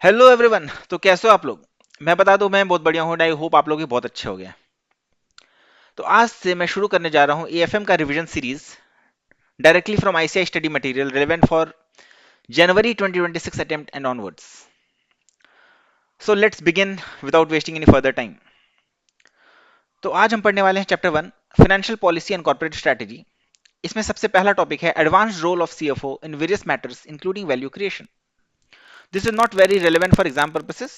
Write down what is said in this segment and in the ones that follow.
Hello everyone. तो कैसे हो आप लोग? मैं बता दूं, मैं बहुत बढ़िया हूँ। आई होप आप लोग भी बहुत अच्छे हो गए। तो आज से मैं शुरू करने जा रहा हूँ एएफएम का revision series directly from ICI study material relevant for January 2026 attempt and onwards. So let's begin without wasting any further time. तो आज हम पढ़ने वाले हैं chapter 1, financial policy and corporate strategy. इसमें सबसे पहला टॉपिक है advanced role of CFO in various matters including value creation. This is not very relevant for exam purposes,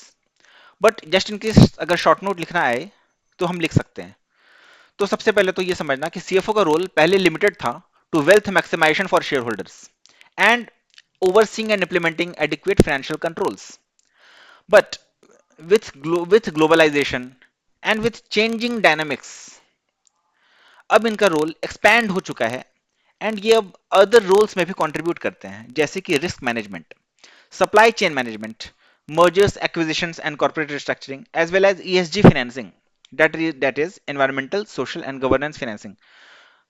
but just in case अगर शॉर्ट नोट लिखना आए तो हम लिख सकते हैं। तो सबसे पहले तो ये समझना कि सीएफओ का रोल पहले लिमिटेड था to wealth maximisation for shareholders and overseeing and implementing adequate financial controls. But with globalization and with changing dynamics, अब इनका रोल एक्सपैंड हो चुका है एंड ये अब अदर रोल्स में भी कंट्रीब्यूट करते हैं, जैसे कि risk management, supply chain management, mergers, acquisitions and corporate restructuring, as well as ESG financing, that is environmental, social and governance financing.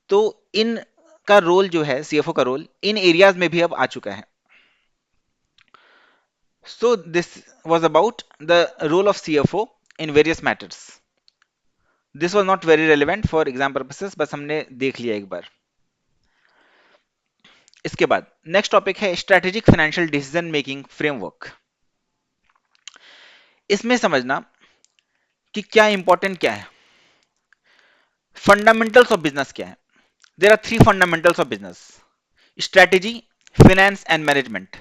तो इन का रोल जो है, सीएफओ का रोल इन एरियाज में भी अब आ चुका है। So this was about the role of CFO in various matters. This was not very relevant for exam purposes, बस हमने देख लिया एक बार। इसके बाद नेक्स्ट टॉपिक है strategic financial decision making framework. इसमें समझना कि क्या इंपॉर्टेंट क्या है, फंडामेंटल्स ऑफ बिजनेस क्या है। There are three fundamentals of business: strategy, finance and management.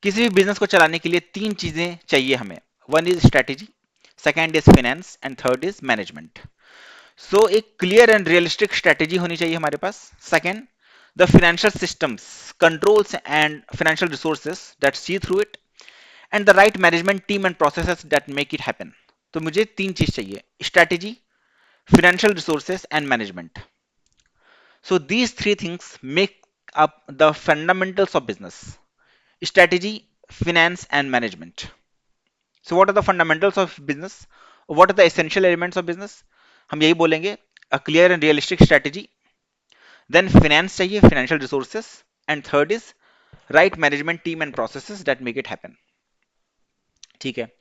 किसी भी बिजनेस को चलाने के लिए तीन चीजें चाहिए हमें। One is strategy, second is finance and third is management. So एक क्लियर एंड रियलिस्टिक स्ट्रेटेजी होनी चाहिए हमारे पास। Second, the financial systems, controls and financial resources that see through it, and the right management team and processes that make it happen. तो मुझे तीन चीज चाहिए: strategy, financial resources and management. So these three things make up the fundamentals of business: strategy, finance and management. So what are the fundamentals of business? What are the essential elements of business? हम यही बोलेंगे: a clear and realistic strategy, then finance चाहिए, financial resources, and third is right management team and processes that make it happen. ठीक है।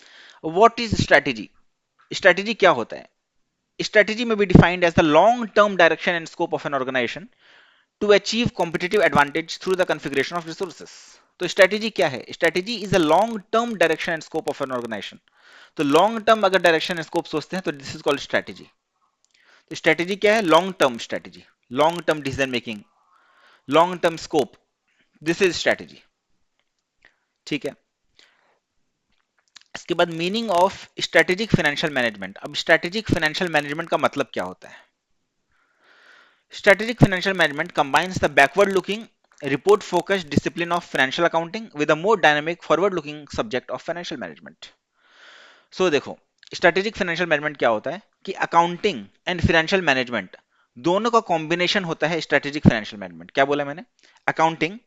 What is strategy? Strategy क्या होता है? Strategy may be defined as the long-term direction and scope of an organization to achieve competitive advantage through the configuration of resources. तो strategy क्या है? Strategy is a long term direction and scope of an organisation. तो long term अगर direction and scope सोचते हैं तो this is called strategy. तो strategy क्या है? Long term strategy, long term decision making, long term scope, this is strategy. ठीक है। इसके बाद meaning of strategic financial management. अब स्ट्रेटेजिक फाइनेंशियल मैनेजमेंट का मतलब क्या होता है? Strategic financial management combines the backward-looking, report-focused discipline of financial accounting with a more dynamic, forward-looking subject of financial management. So देखो, strategic financial management क्या होता है कि accounting and financial management दोनों का कॉम्बिनेशन होता है strategic financial management। क्या बोला मैंने? Accounting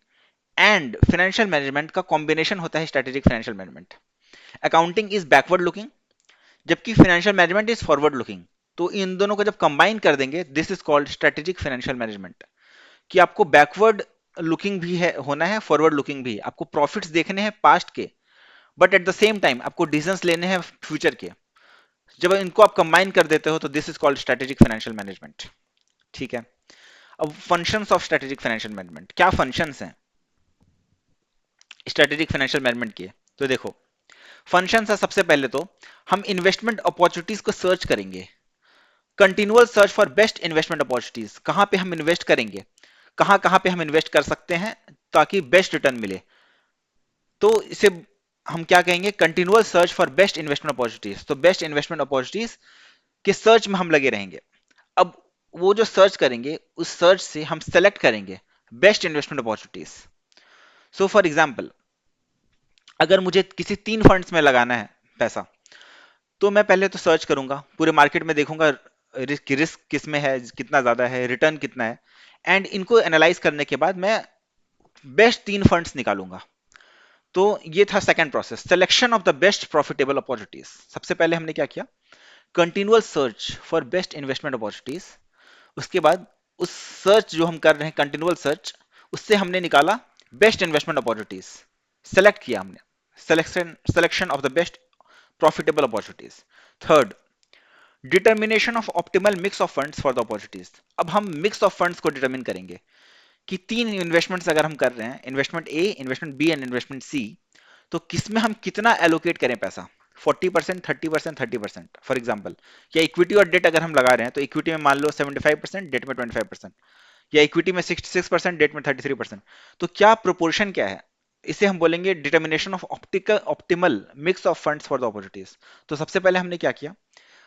and financial management का कॉम्बिनेशन होता है strategic financial management। Accounting is backward-looking, जबकि financial management is forward looking. तो इन दोनों को जब कंबाइन कर देंगे, this is called strategic financial management. कि आपको बैकवर्ड लुकिंग भी है, होना है, फॉरवर्ड लुकिंग भी। आपको प्रॉफिट्स देखने हैं पास्ट के, but at the same time आपको डिसीजंस लेने हैं फ्यूचर के। जब इनको आप कंबाइन कर देते हो तो this is called strategic financial management. ठीक है। अब functions of strategic financial management, क्या फंक्शंस हैं स्ट्रेटेजिक फाइनेंशियल मैनेजमेंट के? तो देखो, फंक्शंस है सबसे पहले तो हम इन्वेस्टमेंट अपॉर्चुनिटीज को सर्च करेंगे। Continual search for best investment opportunities, कहां पे हम इन्वेस्ट करेंगे, कहां कहां पे हम इन्वेस्ट कर सकते हैं ताकि बेस्ट रिटर्न मिले। तो इसे हम क्या कहेंगे? Continual search for best investment opportunities. तो बेस्ट इन्वेस्टमेंट अपॉर्चुनिटीज के सर्च में हम लगे रहेंगे। अब वो जो सर्च करेंगे, उस सर्च से हम सेलेक्ट करेंगे best investment opportunities. So for example, अगर मुझे किसी तीन फंड्स में लगाना है पैसा, तो मैं पहले तो सर्च करूंगा, पूरे मार्केट में देखूंगा रिस्क किस में है, कितना ज्यादा है, रिटर्न कितना है, एंड इनको एनालाइज करने के बाद मैं बेस्ट तीन फंड्स निकालूंगा। तो ये था second process, selection of the best profitable opportunities. सबसे पहले हमने क्या किया? Continual search for best investment opportunities. उसके बाद उस सर्च जो हम कर रहे हैं, कंटिन्यूअल सर्च, उससे हमने निकाला बेस्ट इन्वेस्टमेंट अपॉर्चुनिटीज, सेलेक्ट किया हमने, selection of the best profitable opportunities. Third, determination of optimal mix of funds for the opportunities. अब हम mix of funds को determine करेंगे कि तीन इन्वेस्टमेंट्स अगर हम कर रहे हैं, investment A, investment B and investment C, तो किसमें हम कितना एलोकेट करें पैसा, 40%, 30%, 30%, फॉर एग्जांपल, या इक्विटी और डेट अगर हम लगा रहे हैं तो इक्विटी में मान लो 75%, डेट में 25%, या इक्विटी में 66%, डेट में 33%, तो क्या प्रोपोर्शन क्या है, इसे हम बोलेंगे determination of optimal mix of funds for the opportunities. तो सबसे पहले हमने क्या किया,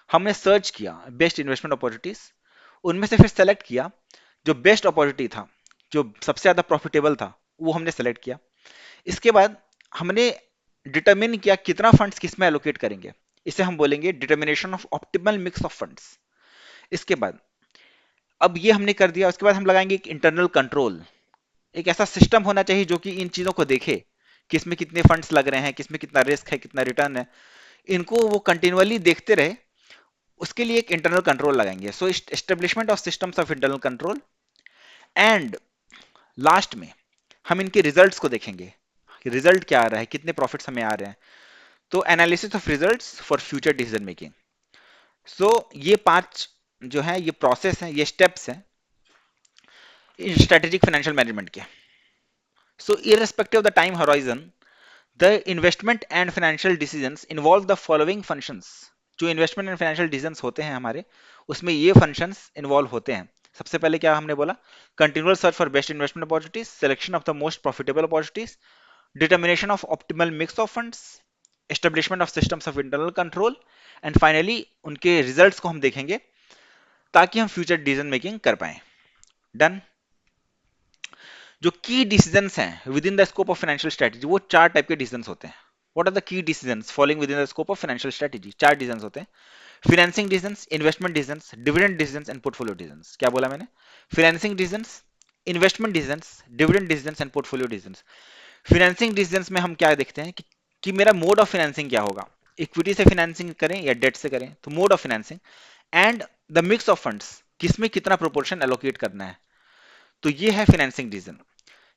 हमने सर्च किया बेस्ट इन्वेस्टमेंट अपॉर्चुनिटीज, उनमें से फिर सेलेक्ट किया जो बेस्ट अपॉर्चुनिटी था, जो सबसे ज्यादा प्रॉफिटेबल था, वो हमने सेलेक्ट किया। इसके बाद हमने डिटरमिन किया कितना फंड्स किस में एलोकेट करेंगे, इसे हम बोलेंगे determination of optimal mix of funds. इसके बाद अब ये हमने कर दिया, उसके बाद हम लगाएंगे एक इंटरनल कंट्रोल, एक ऐसा सिस्टम होना चाहिए जो कि इन चीजों को देखे, किसमें कितने फंड्स लग रहे हैं, किसमें कितना रिस्क है, कितना रिटर्न है, इनको वो कंटिन्यूअली देखते रहे, उसके लिए एक इंटरनल कंट्रोल लगाएंगे। So establishment of systems of internal control, and last में हम इनके रिजल्ट्स को देखेंगे कि रिजल्ट क्या आ रहा है, कितने प्रॉफिट्स हमें आ रहे हैं। तो analysis of results for future decision making. So ये 5 जो है, ये प्रोसेस है, ये स्टेप्स हैं स्ट्रेटेजिक फाइनेंशियल मैनेजमेंट के। सो irrespective of the time horizon, the investment and financial decisions involve the following functions। जो इन्वेस्टमेंट एंड फाइनेंशियल डिसीजंस होते हैं हमारे, उसमें ये फंक्शंस इन्वॉल्व होते हैं। सबसे पहले क्या हमने बोला, continual search for best investment opportunities, selection of the most profitable opportunities, determination of optimal mix of funds, establishment of systems of internal control, and finally उनके रिजल्ट्स को हम देखेंगे ताकि हम फ्यूचर डिसीजन मेकिंग कर पाए। डन। जो key decisions हैं within the scope of financial strategy, वो 4 टाइप के डिसीजंस होते हैं। What are the key decisions following within the scope of financial strategy? 4 decisions होते हैं, financing decisions, investment decisions, dividend decisions and portfolio decisions. क्या बोला मैंने? Financing decisions, investment decisions, dividend decisions and portfolio decisions. Financing decisions में हम क्या देखते हैं कि मेरा मोड ऑफ फाइनेंसिंग क्या होगा, इक्विटी से फाइनेंसिंग करें या डेट से करें, तो mode of financing, and the mix of funds, किसमें कितना प्रोपोर्शन एलोकेट करना है, तो ये है financing decision.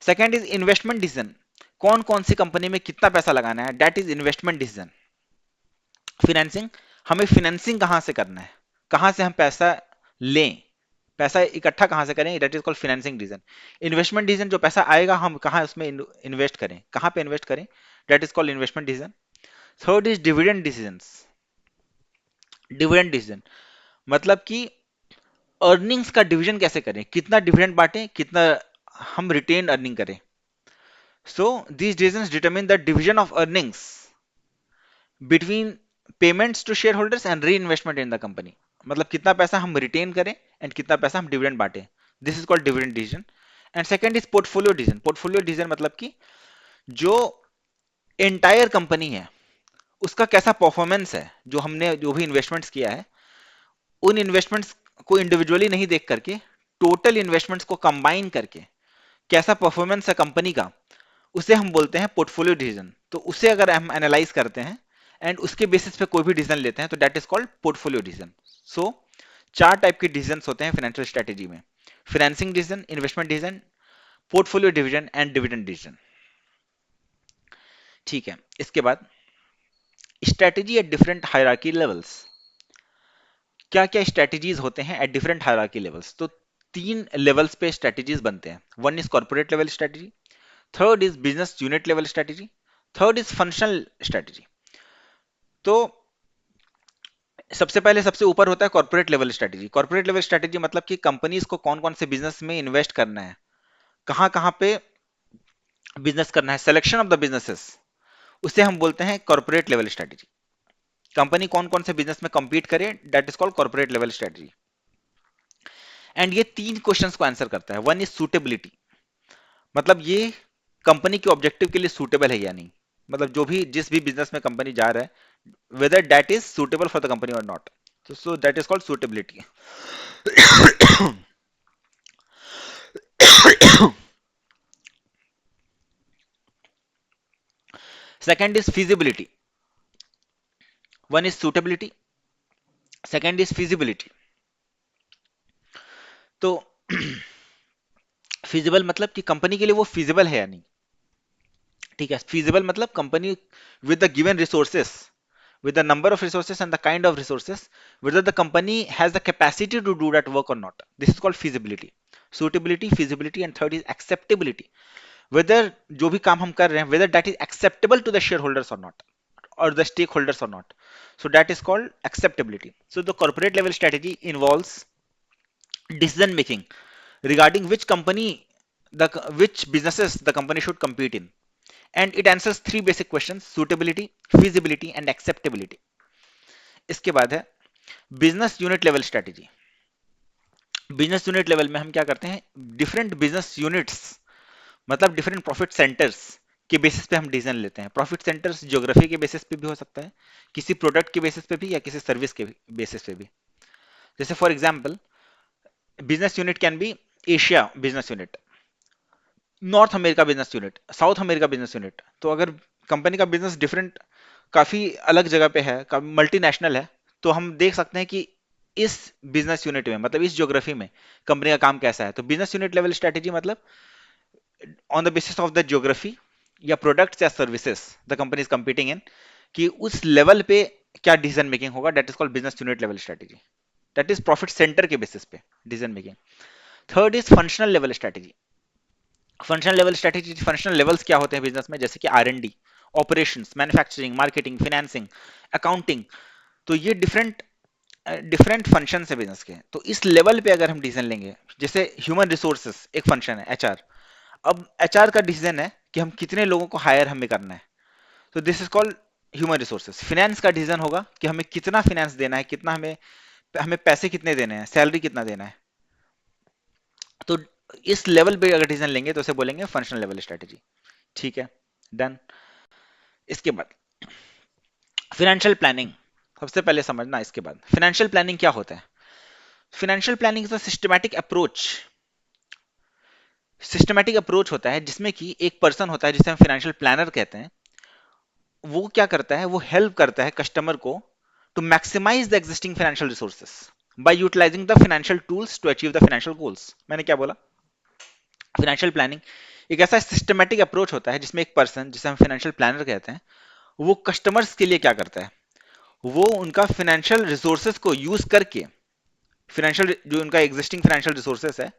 Second is investment decision, कौन कौन सी कंपनी में कितना पैसा लगाना है, that is investment decision. Financing, हमें फाइनेंसिंग कहां से करना है, कहां से हम पैसा लें, पैसा इकट्ठा कहां से करें, that is called financing decision. Investment decision, जो पैसा आएगा हम कहां उसमें इन्वेस्ट करें, कहां पे इन्वेस्ट करें, that is called investment decision. Third is dividend decisions. Dividend decision मतलब कि अर्निंग्स का डिवीजन कैसे करें, कितना डिविडेंड बांटें, कितना हम रिटेन अर्निंग करें। So these decisions determine the division of earnings between payments to shareholders and reinvestment in the company. मतलब कितना पैसा हम रिटेन करें एंड कितना पैसा हम डिविडेंड बांटें, this is called dividend decision. And second is portfolio decision. Portfolio decision मतलब कि जो एंटायर कंपनी है उसका कैसा परफॉर्मेंस है, जो हमने जो भी इन्वेस्टमेंट्स किया है, उन इन्वेस्टमेंट्स को इंडिविजुअली नहीं देख करके टोटल इन्वेस्टमेंट्स को कंबाइन करके कैसा परफॉर्मेंस है कंपनी का, उसे हम बोलते हैं पोर्टफोलियो डिसीजन। तो उसे अगर हम एनालाइज करते हैं एंड उसके बेसिस पे कोई भी डिसीजन लेते हैं तो that is called portfolio decision. So 4 type के डिसीजंस होते हैं फाइनेंशियल स्ट्रेटेजी में, financing decision, investment decision, portfolio division and dividend decision. ठीक है, इसके बाद strategy at different hierarchy levels. क्या क्या स्ट्रेटेजीज होते हैं एट डिफरेंट हायरार्की लेवल्स? तो 3 लेवल्स पे स्ट्रेटेजीज बनते हैं। One is corporate level strategy, third is business unit level strategy, third is functional strategy. तो सबसे पहले सबसे ऊपर होता है corporate level strategy. Corporate level strategy मतलब कि कंपनीज को कौन कौन से बिजनेस में इन्वेस्ट करना है, कहां कहां पे बिजनेस करना है, सिलेक्शन ऑफ द बिजनेसेस, उसे हम बोलते हैं कॉर्पोरेट लेवल स्ट्रेटेजी। कंपनी कौन कौन से बिजनेस में compete करे, that is called corporate level strategy. And ये 3 क्वेश्चंस को आंसर करता है। वन इज सूटेबिलिटी, मतलब ये कंपनी के ऑब्जेक्टिव के लिए सूटेबल है या नहीं, मतलब जो भी जिस भी बिजनेस में कंपनी जा रहा है whether that is suitable for the company or not, so that is called suitability। second is feasibility, one is suitability, second is feasibility। तो feasible मतलब कि कंपनी के लिए वो feasible है या नहीं, ठीक है, feasible मतलब company with the given resources, with the number of resources and the kind of resources, whether the company has the capacity to do that work or not. This is called feasibility. Suitability, feasibility, and third is acceptability. Whether जो भी काम हम कर रहे हैं, whether that is acceptable to the shareholders or not, or the stakeholders or not. So that is called acceptability. So the corporate level strategy involves decision making regarding which company, the which businesses the company should compete in, and it answers three basic questions: suitability, feasibility, and acceptability. इसके बाद है business unit level strategy. Business unit level में हम क्या करते हैं, different business units मतलब different profit centres के बेसिस पे हम डिसीजन लेते हैं. प्रॉफिट सेंटर्स ज्योग्राफी के बेसिस पे भी हो सकता है, किसी प्रोडक्ट के बेसिस पे भी, या किसी सर्विस के बेसिस पे भी. जैसे for example business unit can be Asia business unit, north America business unit, south America business unit. तो अगर कंपनी का बिजनेस डिफरेंट, काफी अलग जगह पे है, मल्टीनेशनल है, तो हम देख सकते हैं कि इस बिजनेस यूनिट में मतलब इस ज्योग्राफी में कंपनी का काम कैसा है. तो बिजनेस यूनिट लेवल स्ट्रेटेजी मतलब on the basis of the geography या प्रोडक्ट्स या services the company is competing इन, कि उस लेवल पे क्या डिसीजन मेकिंग होगा. That is called business unit level strategy. That is profit centre के बेसिस पे decision making. Third is functional level strategy. Functional level strategy, functional levels क्या होते हैं बिजनेस में, जैसे कि आर&डी, operations, manufacturing, marketing, financing, accounting. तो ये डिफरेंट डिफरेंट फंक्शन है बिजनेस के. तो इस लेवल पे अगर हम डिसीजन लेंगे, जैसे ह्यूमन रिसोर्सेस एक फंक्शन है एचआर. अब एचआर का डिसीजन है कि हम कितने लोगों को हायर हमें करना है, तो this is called human resources. Finance का डिसीजन होगा कि हमें कितना फिनेंस देना है, कितना हमें हमें पैसे कितने देने हैं, सैलरी कितना देना है. तो इस लेवल पे अगर डिसीजन लेंगे तो उसे बोलेंगे फंक्शनल लेवल स्ट्रेटेजी. ठीक है, डन. इसके बाद फाइनेंशियल प्लानिंग. सबसे पहले समझना इसके बाद फाइनेंशियल प्लानिंग क्या होता है. Financial planning is a systematic approach. Systematic approach होता है जिसमें कि एक पर्सन होता है जिसे हम फाइनेंशियल प्लानर कहते हैं. वो क्या करता है, वो हेल्प करता है कस्टमर को to maximise the existing financial resources by utilising the financial tools to achieve the financial goals. मैंने क्या बोला, फाइनेंशियल प्लानिंग एक ऐसा सिस्टमैटिक अप्रोच होता है जिसमें एक पर्सन जिसे हम फाइनेंशियल प्लानर कहते हैं, वो कस्टमर्स के लिए क्या करता है, वो उनका फाइनेंशियल रिसोर्सेस को यूज करके, फाइनेंशियल जो उनका एग्जिस्टिंग फाइनेंशियल रिसोर्सेस है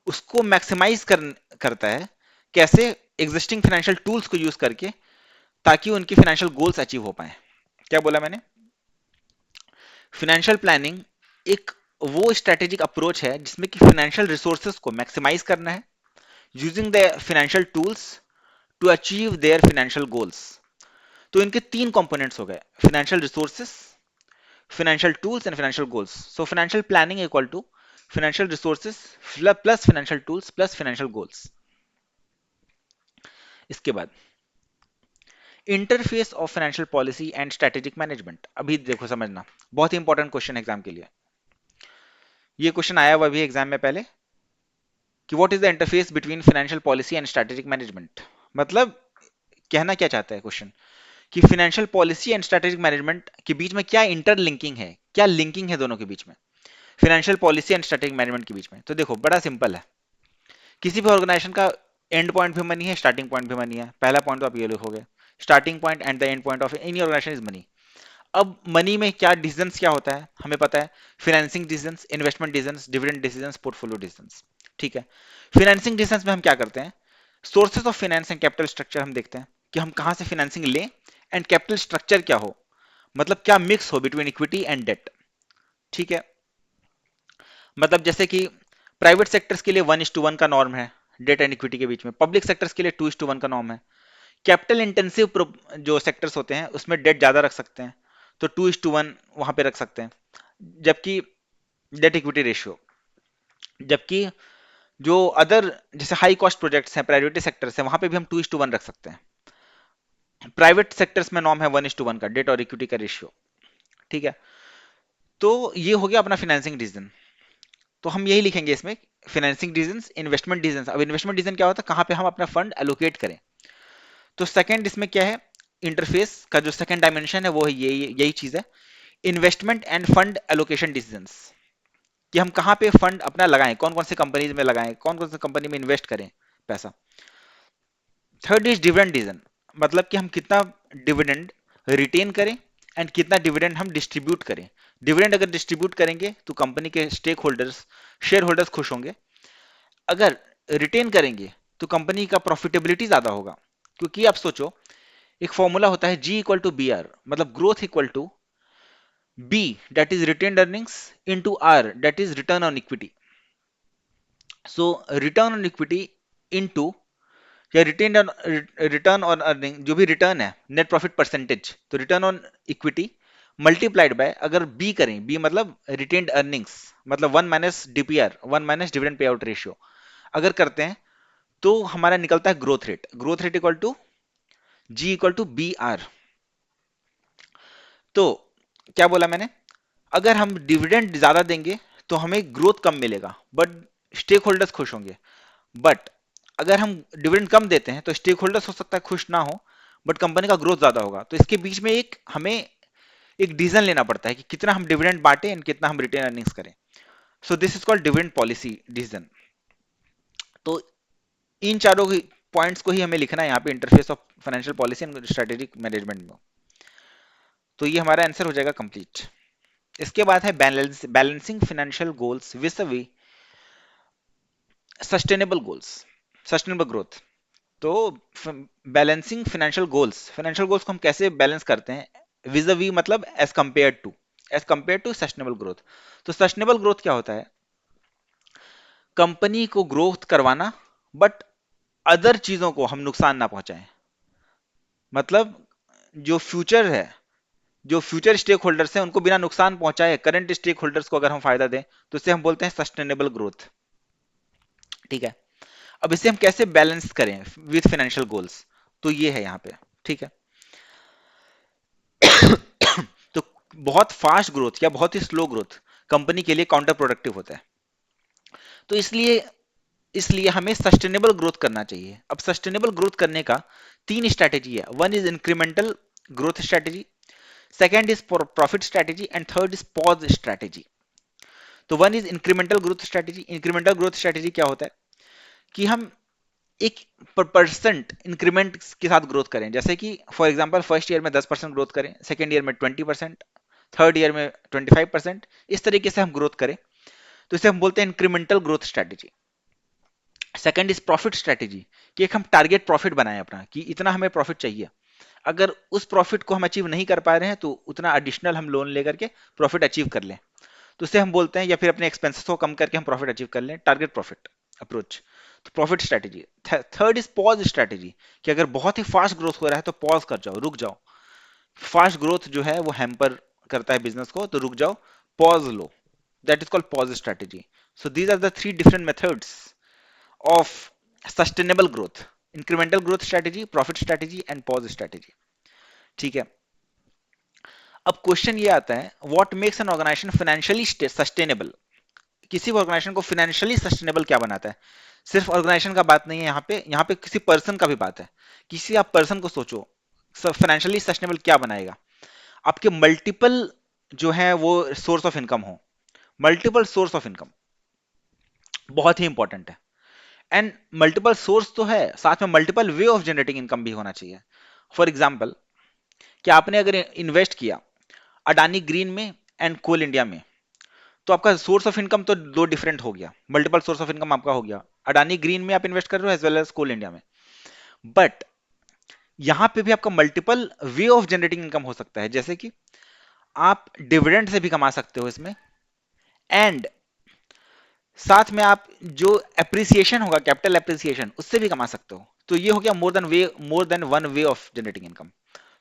उसको मैक्सिमाइज करता है. कैसे, एग्जिस्टिंग फाइनेंशियल टूल्स को यूज करके, ताकि उनकी फाइनेंशियल गोल्स अचीव हो पाए. क्या बोला मैंने, फाइनेंशियल प्लानिंग एक वो स्ट्रेटेजिक अप्रोच है जिसमें कि फाइनेंशियल रिसोर्सेस को मैक्सिमाइज करना है using the financial tools to achieve their financial goals. तो इनके तीन कंपोनेंट्स हो गए, financial resources, financial tools and financial goals. So financial planning equal to financial resources plus financial tools plus financial goals. इसके बाद interface of financial policy and strategic management. अभी देखो समझना, बहुत ही इंपॉर्टेंट क्वेश्चन एग्जाम के लिए. ये क्वेश्चन आया हुआ अभी एग्जाम में पहले कि what is the interface between financial policy and strategic management. मतलब कहना क्या चाहता है क्वेश्चन, कि financial policy and strategic management के बीच में क्या इंटरलिंकिंग है, क्या लिंकिंग है दोनों के बीच में, financial policy and strategic management के बीच में. तो देखो बड़ा सिंपल है, किसी भी ऑर्गेनाइजेशन का एंड पॉइंट भी मनी है, स्टार्टिंग पॉइंट भी मनी है. पहला पॉइंट तो आप ये लिखोगे, starting point and the end point of any organisation is money. अब मनी में क्या डिसीजंस क्या होता है हमें पता है, financing decisions, investment decisions, dividend decisions, portfolio decisions. ठीक है, फाइनेंसिंग डिसीजंस में हम क्या करते हैं, sources of finance and capital structure हम देखते हैं कि हम कहां से फाइनेंसिंग लें, एंड कैपिटल स्ट्रक्चर क्या हो, मतलब क्या मिक्स हो बिटवीन इक्विटी एंड डेट. ठीक है, मतलब जैसे कि प्राइवेट सेक्टर्स के लिए 1:1 का नॉर्म है डेट एंड इक्विटी के बीच में, पब्लिक सेक्टर्स के लिए 2:1 का नॉर्म है. कैपिटल इंटेंसिव जो सेक्टर्स होते हैं उसमें डेट ज्यादा रख सकते हैं, तो 2:1 वहां पे रख सकते हैं. जबकि डेट इक्विटी रेशियो, जबकि जो अदर जैसे हाई कॉस्ट प्रोजेक्ट्स हैं, प्राइवेट सेक्टर्स हैं, वहां पे भी हम 2:1 रख सकते हैं. प्राइवेट सेक्टर्स में नॉर्म है 1:1 का डेट और इक्विटी का रेशियो. ठीक है, तो ये हो गया अपना फाइनेंसिंग डिसीजन. तो हम यही लिखेंगे इसमें, फाइनेंसिंग डिसीजंस, इन्वेस्टमेंट डिसीजंस. अब इन्वेस्टमेंट डिसीजन क्या होता है, कहां पे हम अपना फंड एलोकेट करें. तो सेकंड इसमें क्या है, इंटरफेस का जो सेकंड डायमेंशन है वो है यही चीज है, investment end fund allocation decisions, कि हम कहां पे फंड अपना लगाएं, कौन कौन से कंपनीज में लगाएं, कौन कौन से कंपनी में इन्वेस्ट करें पैसा. Third is dividend decision. मतलब कि हम कितना डिविडेंड रिटेन करें एंड कितना डिविडेंड हम डिस्ट्रीब्यूट करें। डिविडेंड अगर डिस्ट्रीब्यूट करेंगे तो कंपनी के स्टेक होल्डर्स, शेयर होल्डर्स खुश होंगे। अगर रिटेन करेंगे तो कंपनी का प्रॉफिटेबिलिटी ज्यादा होगा। क्योंकि आप सोचो, एक फॉर्मूला होता है G equal to B R, मतलब growth equal to B that is retain earnings into R that is return on equity. So return on equity into या रिटर्न ऑन अर्निंग, जो भी रिटर्न है नेट प्रॉफिट परसेंटेज, तो return on equity multiplied by, अगर B करें, B मतलब retained earnings, मतलब one minus DPR, one minus dividend pay out ratio, अगर करते हैं तो हमारा निकलता है growth rate. Growth rate equal to G equal to B R. तो क्या बोला मैंने, अगर हम डिविडेंड ज्यादा देंगे तो हमें ग्रोथ कम मिलेगा बट स्टेक होल्डर्स खुश होंगे। बट अगर हम डिविडेंड कम देते हैं तो स्टेक होल्डर्स हो सकता है खुश ना हो, बट कंपनी का ग्रोथ ज्यादा होगा। तो इसके बीच में एक हमें एक डिसीजन लेना पड़ता है कि कितना हम डिविडेंड बांटे एंड कितना हम रिटेन अर्निंग्स करें। So this is called dividend policy decision. तो इन चारों पॉइंट्स को ही हमें लिखना है यहाँ पे interface of financial policy and strategic management में। तो ये हमारा आंसर हो जाएगा कंप्लीट। इसके बाद है balancing financial goals with sustainable goals, sustainable growth. तो फाइनेंशियल गोल्स को हम कैसे बैलेंस करते हैं विज वी, मतलब as compare to sustainable growth. तो सस्टेनेबल ग्रोथ क्या होता है, कंपनी को ग्रोथ करवाना बट अदर चीजों को हम नुकसान ना पहुंचाएं। मतलब जो फ्यूचर है, जो फ्यूचर स्टेक होल्डर्स हैं उनको बिना नुकसान पहुंचाए करंट स्टेक होल्डर्स को अगर हम फायदा दें तो इसे हम बोलते हैं सस्टेनेबल ग्रोथ। ठीक है, अब इसे हम कैसे बैलेंस करें विद फाइनेंशियल गोल्स, तो ये है यहाँ पे। ठीक है, तो बहुत फास्ट ग्रोथ या बहुत ही स्लो ग्रोथ कंपनी के लिए काउंटर प्रोडक्टिव होता है। तो इसलिए इसलिए हमें सस्टेनेबल ग्रोथ करना चाहिए। अब सस्टेनेबल ग्रोथ करने का तीन स्ट्रैटेजी है। One is incremental growth strategy, second is profit strategy and third is pause strategy. तो one is incremental growth strategy. Incremental growth strategy क्या होता है कि हम एक परसेंट इंक्रीमेंट के साथ ग्रोथ करें। जैसे कि फॉर एग्जांपल फर्स्ट ईयर में 10% ग्रोथ करें, सेकेंड ईयर में 20%, थर्ड ईयर में 25%, इस तरीके से हम ग्रोथ करें। तो इसे हम बोलते हैं incremental growth strategy. Second is profit strategy, कि एक हम टारगेट प्रॉफिट बनाएं अपना, कि इतना हमें प्रॉफिट चाहिए। अगर उस प्रॉफिट को हम अचीव नहीं कर पा रहे हैं तो उतना एडिशनल हम लोन लेकर के प्रॉफिट अचीव कर लें। तो उसे हम बोलते हैं, या फिर अपने एक्सपेंसेस को कम करके हम प्रॉफिट अचीव कर लें, टारगेट प्रॉफिट अप्रोच। तो profit strategy. Third is pause strategy, कि अगर बहुत ही फास्ट ग्रोथ हो रहा है तो पॉज कर जाओ, रुक जाओ। फास्ट ग्रोथ जो है वो हैम्पर करता है बिजनेस को, तो रुक जाओ, पॉज लो, that is called pause strategy. So these are the three different methods of sustainable growth: incremental growth strategy, profit strategy and pause strategy. ठीक है, अब क्वेश्चन ये आता है, what makes an organisation financially sustainable. किसी भी organisation को financially sustainable क्या बनाता है। सिर्फ ऑर्गेनाइजेशन का बात नहीं है यहाँ पे किसी पर्सन का भी बात है। किसी आप पर्सन को सोचो, फाइनेंशियली सस्टेनेबल क्या बनाएगा। आपके मल्टीपल जो है वो सोर्स ऑफ इनकम हो। मल्टीपल सोर्स ऑफ इनकम बहुत ही इंपॉर्टेंट है। एंड मल्टीपल सोर्स तो है, साथ में multiple way of generating income भी होना चाहिए। फॉर एग्जाम्पल, कि आपने अगर इन्वेस्ट किया अडानी ग्रीन में एंड कोल इंडिया में, तो आपका सोर्स ऑफ इनकम तो दो डिफरेंट हो गया, मल्टीपल सोर्स ऑफ इनकम आपका हो गया। अडानी ग्रीन में आप इन्वेस्ट कर रहे हो as well as Coal India में। बट यहां पे भी आपका multiple way of generating income हो सकता है, जैसे कि आप डिविडेंड से भी कमा सकते हो इसमें, एंड साथ में आप जो एप्रिसिएशन होगा, कैपिटल एप्रिसिएशन, उससे भी कमा सकते हो। तो ये हो गया more than one way of generating income.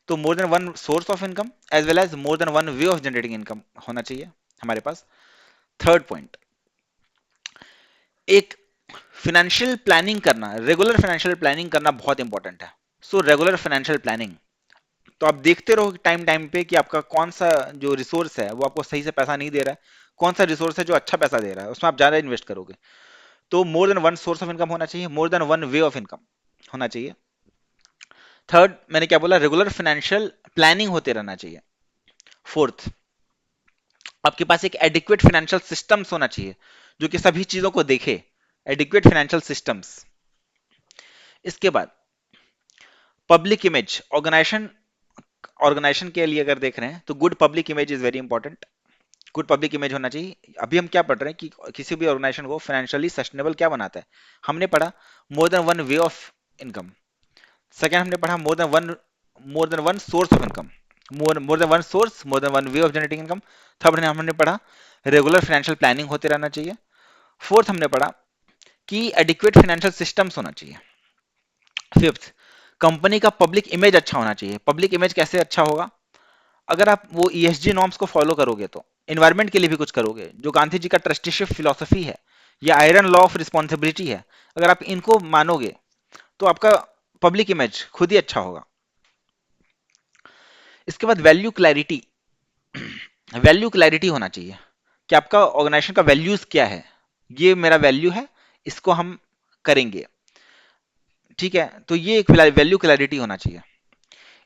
तो more than one source of income as well as more than one way of generating income होना चाहिए हमारे पास। थर्ड पॉइंट, एक फाइनेंशियल प्लानिंग करना, रेगुलर फाइनेंशियल प्लानिंग करना बहुत इंपॉर्टेंट है। सो रेगुलर फाइनेंशियल प्लानिंग, तो आप देखते रहो टाइम टाइम पे कि आपका कौन सा जो रिसोर्स है वो आपको सही से पैसा नहीं दे रहा है, कौन सा रिसोर्स है जो अच्छा पैसा दे रहा है, उसमें आप ज्यादा इन्वेस्ट करोगे। तो more than one source of income होना चाहिए, मोर than one way of income होना चाहिए। थर्ड, मैंने क्या बोला, रेगुलर फाइनेंशियल प्लानिंग होते रहना चाहिए। फोर्थ, आपके पास एक एडिक्वेट फाइनेंशियल सिस्टम्स होना चाहिए जो कि सभी चीजों को देखे, एडिक्वेट फाइनेंशियल सिस्टम्स। इसके बाद पब्लिक इमेज, ऑर्गेनाइजेशन के लिए अगर देख रहे हैं तो good public image is very important. Good public image होना चाहिए। अभी हम क्या पढ़ रहे हैं कि किसी भी ऑर्गेनाइजेशन को फाइनेंशियली सस्टेनेबल क्या बनाता है। हमने पढ़ा मोर than one way of income. Second हमने पढ़ा मोर than one source of income, more than one source, more than one way of generating income. Third हमने पढ़ा रेगुलर फाइनेंशियल प्लानिंग होते रहना चाहिए। फोर्थ हमने पढ़ा कि एडिक्वेट फाइनेंशियल सिस्टम्स होना चाहिए। फिफ्थ, कंपनी का पब्लिक इमेज अच्छा होना चाहिए। पब्लिक इमेज कैसे अच्छा होगा? अगर आप वो ईएसजी नॉर्म्स को फॉलो करोगे तो एनवायरमेंट के लिए भी कुछ करोगे, जो गांधी जी का ट्रस्टीशिप फिलॉसफी है या आयरन लॉ ऑफ रिस्पॉन्सिबिलिटी है, अगर आप इनको मानोगे तो आपका पब्लिक इमेज खुद ही अच्छा होगा। इसके बाद वैल्यू क्लैरिटी, वैल्यू क्लैरिटी होना चाहिए कि आपका ऑर्गेनाइजेशन का वैल्यूज क्या है। ये मेरा वैल्यू है, इसको हम करेंगे, ठीक है। तो ये एक वैल्यू क्लैरिटी होना चाहिए।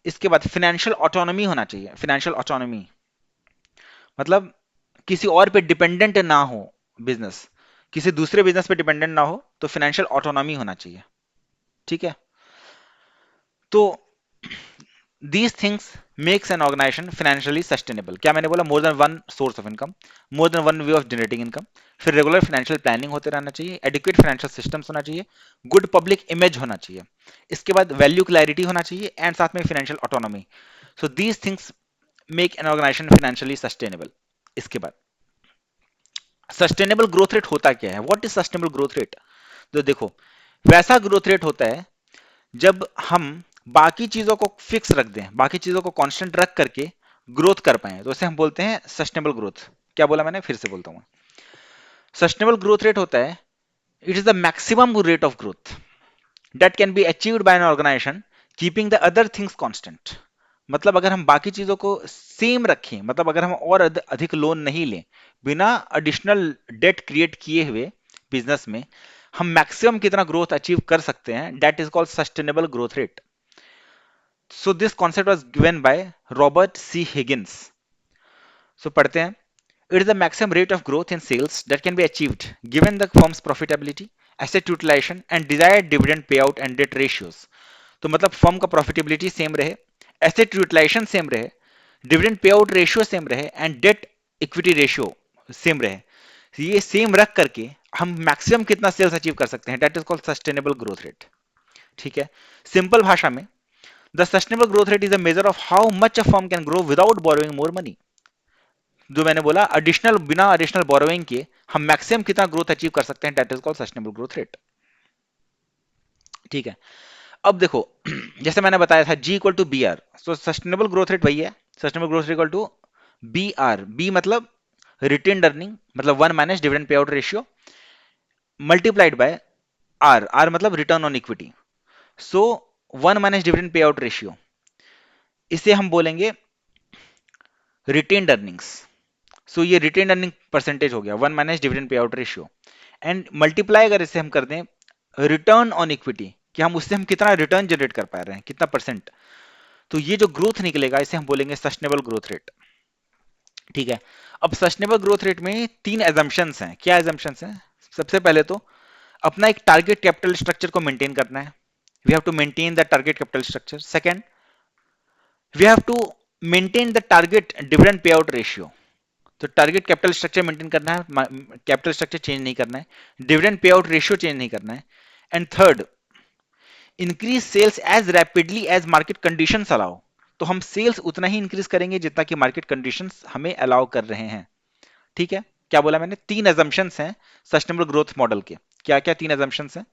इसके बाद फाइनेंशियल ऑटोनॉमी होना चाहिए। फाइनेंशियल ऑटोनॉमी मतलब किसी और पे डिपेंडेंट ना हो बिजनेस, किसी दूसरे बिजनेस पे डिपेंडेंट ना हो, तो फाइनेंशियल ऑटोनॉमी होना चाहिए, ठीक है। तो these things makes an organisation financially sustainable. क्या मैंने बोला? More than one source of income, more than one way of generating income, फिर रेगुलर फाइनेंशियल प्लानिंग होते रहना चाहिए, एडिक्वेट फाइनेंशियल सिस्टम्स होना चाहिए, गुड पब्लिक इमेज होना चाहिए, इसके बाद वैल्यू क्लैरिटी होना चाहिए, एंड साथ में financial autonomy. So these things make an organisation financially sustainable. इसके बाद सस्टेनेबल ग्रोथ रेट होता क्या है? What is sustainable growth rate? तो देखो, वैसा ग्रोथ रेट होता है जब हम बाकी चीजों को फिक्स रख दें, बाकी चीजों को कांस्टेंट रख करके ग्रोथ कर पाए, तो इसे हम बोलते हैं सस्टेनेबल ग्रोथ। क्या बोला मैंने? फिर से बोलता हूं। सस्टेनेबल ग्रोथ रेट होता है, it is the maximum rate of growth that can be achieved by an organisation keeping the other things constant. मतलब अगर हम बाकी चीजों को सेम रखें, मतलब अगर हम और अधिक लोन नहीं लें, बिना एडिशनल डेट क्रिएट किए हुए बिजनेस में हम मैक्सिमम कितना ग्रोथ अचीव कर सकते हैं, that is called sustainable growth rate. So this concept was given by Robert C Higgins. सो पढ़ते हैं। It is the maximum rate of growth in sales that can be achieved given the firm's profitability, asset utilization and desired dividend pay out and debt ratios. तो मतलब firm का profitability same रहे, asset utilization same रहे, dividend pay out ratio same रहे, and debt equity ratio same रहे। ये same रख करके हम मैक्सिमम कितना सेल्स अचीव कर सकते हैं, that is called sustainable growth rate, ठीक है। सिंपल भाषा में the sustainable growth rate is a measure of how much a firm can grow without borrowing more money. जो मैंने बोला, एडिशनल बिना एडिशनल बोरोइंग के हम मैक्सिमम कितना ग्रोथ अचीव कर सकते हैं, that is called sustainable growth rate, ठीक है। अब देखो, जैसे मैंने बताया था G equal to B R, तो सस्टेनेबल ग्रोथ रेट वही है। Sustainable growth rate equal to B R, B मतलब रिटेन अर्निंग, मतलब one minus dividend pay out ratio, multiplied by R, R मतलब return on equity. So one minus dividend pay out ratio, इसे हम बोलेंगे retained earnings. सो ये retained earning percentage हो गया, one minus dividend pay out ratio, and multiply अगर इसे हम कर दें रिटर्न ऑन इक्विटी, कि हम उससे हम कितना रिटर्न जनरेट कर पा रहे हैं, कितना परसेंट, तो ये जो ग्रोथ निकलेगा इसे हम बोलेंगे सस्टेनेबल ग्रोथ रेट, ठीक है। अब सस्टेनेबल ग्रोथ रेट में तीन एजम्पशंस हैं। क्या एजम्पशंस हैं? सबसे पहले तो अपना एक टारगेट कैपिटल स्ट्रक्चर को मेंटेन करना है, we have to maintain the target capital structure. Second, we have to maintain the target dividend pay out ratio, तो टारगेट कैपिटल स्ट्रक्चर मेंटेन करना है, कैपिटल स्ट्रक्चर चेंज नहीं करना है, dividend pay out ratio change नहीं करना है। And third, increase sales as rapidly as market conditions allow, तो हम सेल्स उतना ही इंक्रीज करेंगे जितना कि मार्केट कंडीशंस हमें अलाउ कर रहे हैं, ठीक है। क्या बोला मैंने? तीन एजम्पशंस हैं सस्टेनेबल ग्रोथ मॉडल के। क्या क्या तीन एजम्पशंस हैं?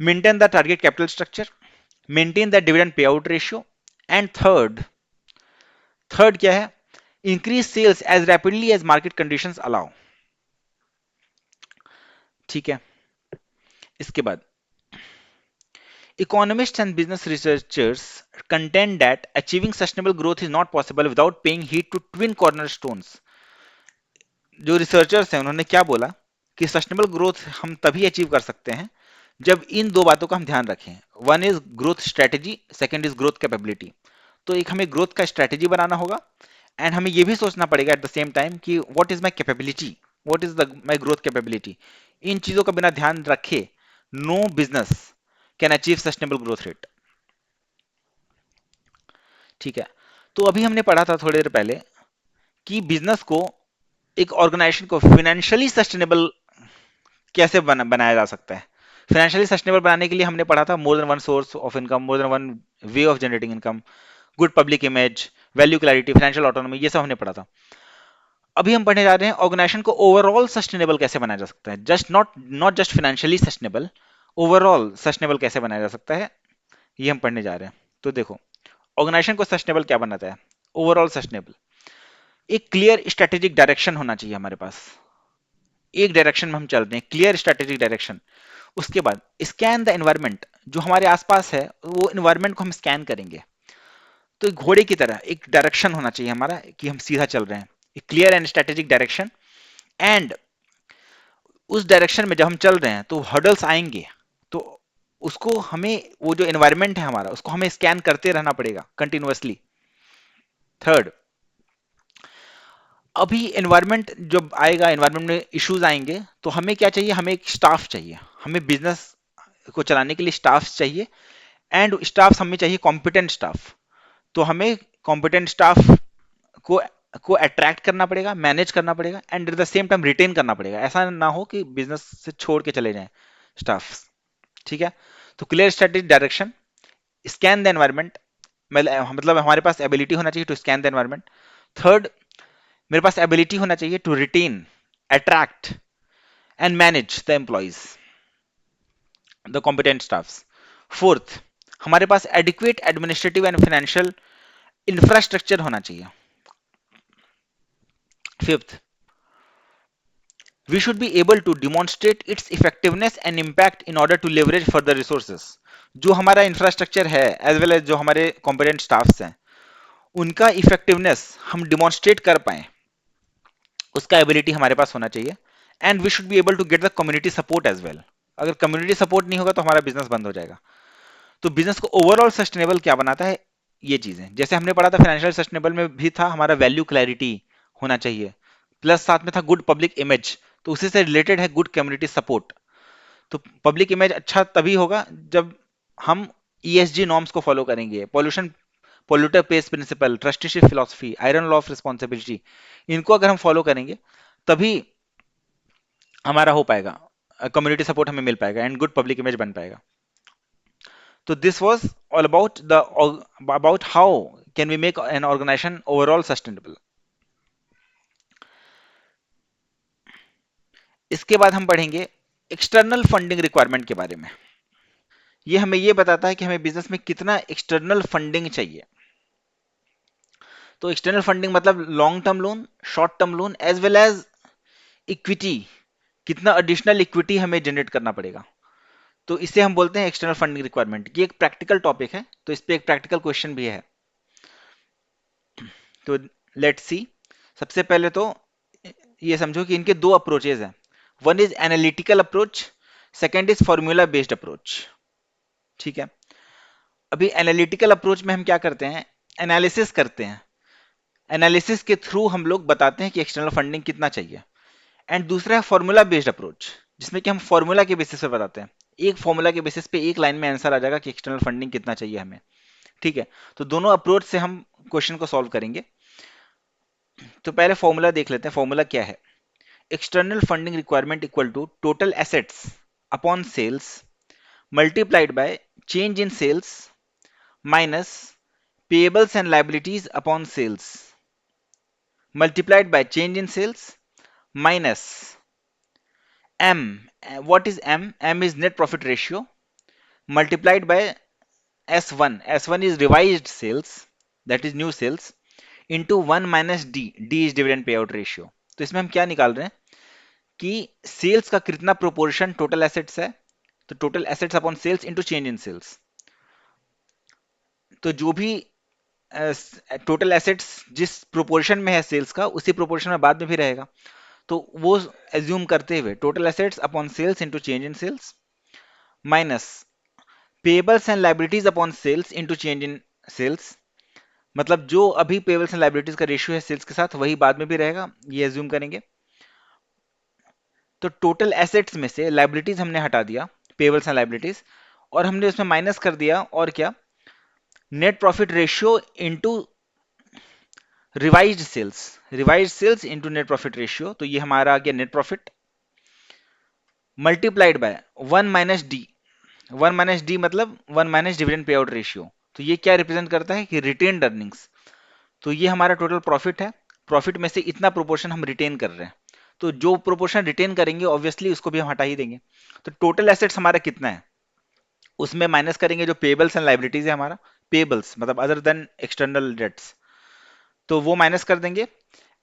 Maintain the target capital structure, maintain the dividend pay out ratio, and third, third क्या है? Increase sales as rapidly as market conditions allow, ठीक है। इसके बाद economists and business researchers contend that achieving sustainable growth is not possible without paying heed to twin cornerstones। जो researchers हैं उन्होंने क्या बोला कि सस्टेनेबल ग्रोथ हम तभी अचीव कर सकते हैं जब इन दो बातों का हम ध्यान रखें। One is growth strategy, second is growth capability. तो एक हमें ग्रोथ का स्ट्रेटेजी बनाना होगा, एंड हमें यह भी सोचना पड़ेगा एट द सेम टाइम कि what is my capability, what is the my growth capability. इन चीजों का बिना ध्यान रखे no business can achieve sustainable growth rate. ठीक है। तो अभी हमने पढ़ा था थोड़ी देर पहले कि बिजनेस को, एक ऑर्गेनाइजेशन को फाइनेंशियली सस्टेनेबल कैसे बनाया जा सकता है। फाइनेंशियली सस्टेनेबल बनाने के लिए हमने पढ़ा था मोर than one source of income, more than one way of generating income, good public image, value clarity, financial autonomy, ये सब हमने पढ़ा था। अभी हम पढ़ने जा रहे हैं ऑर्गेनाइजेशन को ओवरऑल सस्टेनेबल कैसे बनाया जा सकता है, just not not just financially sustainable, overall sustainable कैसे बनाया जा सकता है, ये हम पढ़ने जा रहे हैं। तो देखो, ऑर्गेनाइजेशन को सस्टेनेबल क्या बनाता है, ओवरऑल सस्टेनेबल, एक क्लियर स्ट्रेटेजिक डायरेक्शन होना चाहिए हमारे पास, एक डायरेक्शन में हम चल रहे हैं, क्लियर स्ट्रेटेजिक डायरेक्शन। उसके बाद स्कैन द एनवायरमेंट, जो हमारे आसपास है वो एनवायरमेंट को हम स्कैन करेंगे। तो एक घोड़े की तरह एक डायरेक्शन होना चाहिए हमारा कि हम सीधा चल रहे हैं, एक clear and strategic direction. And उस डायरेक्शन में जब हम चल रहे हैं तो हर्डल्स आएंगे, तो उसको हमें, वो जो एनवायरमेंट है हमारा, उसको हमें स्कैन करते रहना पड़ेगा कंटिन्यूअसली। थर्ड, अभी एनवायरमेंट जब आएगा, एनवायरमेंट में इश्यूज आएंगे, तो हमें क्या चाहिए, हमें एक स्टाफ चाहिए, हमें बिजनेस को चलाने के लिए स्टाफ चाहिए। एंड स्टाफ हमें चाहिए कॉम्पिटेंट स्टाफ। तो हमें कॉम्पिटेंट स्टाफ को को अट्रैक्ट करना पड़ेगा, मैनेज करना पड़ेगा, and at the same time retain करना पड़ेगा। ऐसा ना हो कि बिजनेस से छोड़ के चले जाएं स्टाफ। ठीक है। तो clear strategic direction, scan the environment, मतलब हमारे पास एबिलिटी होना चाहिए to scan the environment. Third, मेरे पास एबिलिटी होना चाहिए to retain, attract and manage the employees, the competent staffs. Fourth, हमारे पास adequate administrative and financial infrastructure होना चाहिए। Fifth, we should be able to demonstrate its effectiveness and impact in order to leverage further resources। जो हमारा infrastructure है as well as जो हमारे competent staffs हैं, उनका इफेक्टिवनेस हम डिमॉन्स्ट्रेट कर पाए, उसका एबिलिटी हमारे पास होना चाहिए। And we should be able to get the community support as well. अगर कम्युनिटी सपोर्ट नहीं होगा तो हमारा बिजनेस बंद हो जाएगा। तो बिजनेस को ओवरऑल सस्टेनेबल क्या बनाता है, ये चीजें जैसे हमने पढ़ा था फाइनेंशियल सस्टेनेबल में भी था, हमारा वैल्यू क्लैरिटी होना चाहिए, प्लस साथ में था गुड पब्लिक इमेज, तो उसी से रिलेटेड है गुड कम्युनिटी सपोर्ट। तो पब्लिक इमेज अच्छा तभी होगा जब हम ईएसजी नॉर्म्स को फॉलो करेंगे, pollution, polluter pays principle, trusteeship philosophy, iron law of responsibility, इनको अगर हम फॉलो करेंगे तभी हमारा हो पाएगा, कम्युनिटी सपोर्ट हमें मिल पाएगा एंड गुड पब्लिक इमेज बन पाएगा। तो this was all about the, about how can we make an organisation overall sustainable. इसके बाद हम पढ़ेंगे एक्सटर्नल फंडिंग रिक्वायरमेंट के बारे में। ये हमें ये बताता है कि हमें बिजनेस में कितना एक्सटर्नल फंडिंग चाहिए। तो एक्सटर्नल फंडिंग मतलब long term loan, short term loan, as well as equity, कितना एडिशनल इक्विटी हमें जनरेट करना पड़ेगा। तो इसे हम बोलते हैं एक्सटर्नल फंडिंग रिक्वायरमेंट। ये एक प्रैक्टिकल टॉपिक है, तो इस पे एक प्रैक्टिकल क्वेश्चन भी है। तो लेट्स सी। सबसे पहले तो ये समझो कि इनके दो अप्रोचेज हैं। One is analytical approach, second is formula based approach. ठीक है। अभी एनालिटिकल अप्रोच में हम क्या करते हैं, एनालिसिस करते हैं, एनालिसिस के थ्रू हम लोग बताते हैं कि एक्सटर्नल फंडिंग कितना चाहिए। एंड दूसरा है फॉर्मूला बेस्ड अप्रोच, जिसमें कि हम फॉर्मूला के बेसिस पे बताते हैं, एक फॉर्मूला के बेसिस पे एक लाइन में आंसर आ जाएगा कि एक्सटर्नल फंडिंग कितना चाहिए हमें। ठीक है। तो दोनों अप्रोच से हम क्वेश्चन को सॉल्व करेंगे। तो पहले फॉर्मूला देख लेते हैं, फॉर्मूला क्या है। External funding requirement equal to total assets upon sales multiplied by change in sales minus payables and liabilities upon sales multiplied by change in sales minus M. What is M? M is net profit ratio multiplied by S1. S1 is revised sales, that is new sales, into 1 minus D. D is dividend payout ratio. तो इसमें हम क्या निकाल रहे हैं कि sales का कितना प्रोपोर्शन टोटल एसेट्स है, तो total assets upon sales into change in sales. तो जो भी टोटल एसेट्स जिस प्रोपोर्शन में है सेल्स का, उसी प्रोपोर्शन में बाद में भी रहेगा। तो वो एज्यूम करते हुए total assets upon sales into change in sales minus payables and liabilities upon sales into change in sales, मतलब जो अभी पेबल्स एंड लाइबिलिटीज का रेशियो है सेल्स के साथ वही बाद में भी रहेगा, ये एज्यूम करेंगे। तो टोटल एसेट्स में से लाइबिलिटीज हमने हटा दिया, पेबल्स एंड लाइबिलिटीज, और हमने उसमें माइनस कर दिया और क्या, net profit ratio into revised sales into net profit ratio, तो ये हमारा आ गया net profit multiplied by 1 - D. 1 - D मतलब 1 - डिविडेंड पे आउट रेशियो। तो ये क्या रिप्रेजेंट करता है कि रिटेन्ड अर्निंग्स। तो ये हमारा टोटल प्रॉफिट है, प्रॉफिट में से इतना प्रोपोर्शन हम रिटेन कर रहे हैं, तो जो प्रोपोर्शन रिटेन करेंगे ऑब्वियसली उसको भी हम हटा ही देंगे। तो टोटल एसेट्स हमारा कितना है, उसमें माइनस करेंगे जो पेबल्स एंड लाइबिलिटीज है हमारा, पेबल्स मतलब अदर देन एक्सटर्नल डेट्स, तो वो माइनस कर देंगे।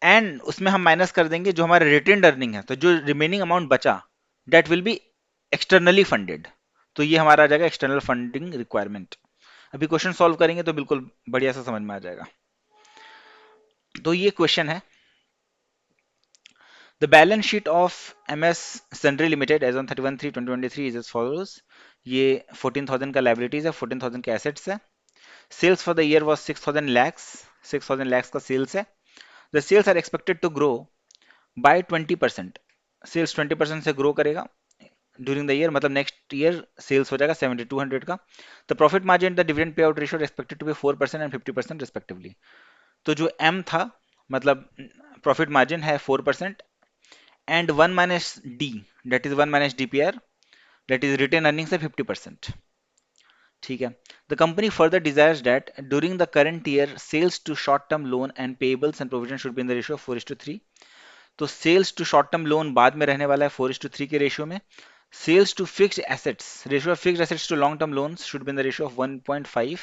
एंड उसमें हम माइनस कर देंगे जो हमारा रिटेन्ड अर्निंग है, तो जो रिमेनिंग अमाउंट बचा that will be externally funded. तो ये हमारा आ जाएगा एक्सटर्नल फंडिंग रिक्वायरमेंट। अभी क्वेश्चन सॉल्व करेंगे तो बिल्कुल बढ़िया सा समझ में आ जाएगा। तो ये क्वेश्चन है, the balance sheet of MS Sunry limited as on 31/3/2023 is as follows. ये 14,000 का लाइबिलिटीज है, 14,000 के एसेट्स है। Sales for the year was 6,000 lakhs का सेल्स है। The sales are expected to grow by 20%। Sales 20% से ग्रो करेगा ड्यूरिंग द ईयर, मतलब नेक्स्ट ईयर सेल्स हो जाएगा 7,200 का। The profit margin the dividend pay out ratio expected to be 4% and 50% respectively. तो जो एम था मतलब प्रॉफिट मार्जिन है 4%, and 1 - D that is 1 - DPR that is retain earning से 50%। ठीक है। The company further desires that during the current year sales to short term loan and payables and provision should be in the ratio 4:3। तो sales to short term loan बाद में रहने वाला है 4:3 के रेशियो में। Sales to fixed assets, ratio of fixed assets to long term loans should be in the ratio of 1.5।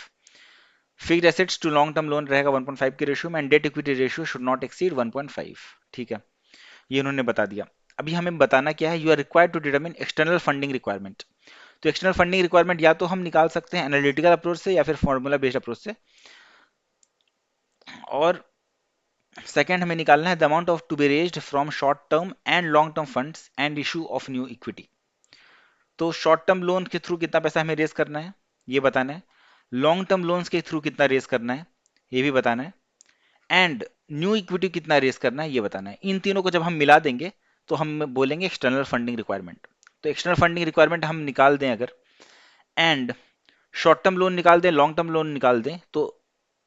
Fixed assets to long term loan रहेगा 1.5 के रेशियो में, and debt equity ratio should not exceed 1.5। ठीक है, ये उन्होंने बता दिया। अभी हमें बताना क्या है, you are required to determine external funding requirement. तो एक्सटर्नल फंडिंग रिक्वायरमेंट या तो हम निकाल सकते हैं एनालिटिकल अप्रोच से या फिर फॉर्मूला बेस्ड अप्रोच से, और सेकेंड हमें निकालना है the amount of to be raised from short term and long term funds and issue of new equity. तो शॉर्ट टर्म लोन के थ्रू कितना पैसा हमें रेज करना है ये बताना है, लॉन्ग टर्म लोन्स के थ्रू कितना रेज करना है ये भी बताना है, एंड न्यू इक्विटी कितना रेज करना है ये बताना है। इन तीनों को जब हम मिला देंगे तो हम बोलेंगे एक्सटर्नल फंडिंग रिक्वायरमेंट। तो एक्सटर्नल फंडिंग रिक्वायरमेंट हम निकाल दें अगर, एंड शॉर्ट टर्म लोन निकाल दें, लॉन्ग टर्म लोन निकाल दें, तो